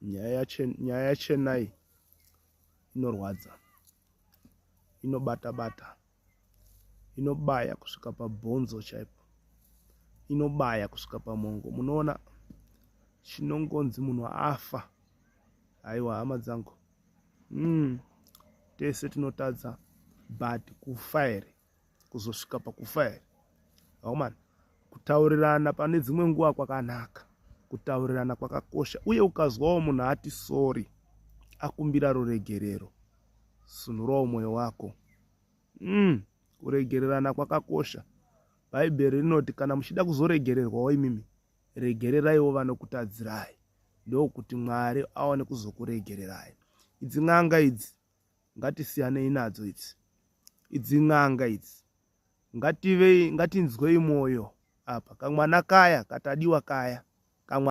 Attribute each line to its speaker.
Speaker 1: Nyaya yachena inorwadza, inobata-bata, inobaya kusvika pabhonzo chaipo, inobaya kusvika pamongo. Munoona chinongonzi munhu afa. Haiwa hama dzangu, tese tinotadza, but kufa here, kuzosvika pakufa here. Haumana, kutaurirana pane dzimwe nguva kwakanaka, kutaurirana kwakakosha, uye ukazwawo munhu ati sori, akumbira ruregerero, sunurawo mwoyo wako. Kuregererana kwakakosha. Bhaibheri rinoti kana muchida kuzoregererwawo imimi, regereraiwo vanokutadzirai, ndokuti Mwari aone kuzokuregererai. Idzi n'anga idzi ngatisiyanei nadzo idzi n'anga idzi ngatinzwei mwoyo apa. Kamwana kaya katadiwa kaya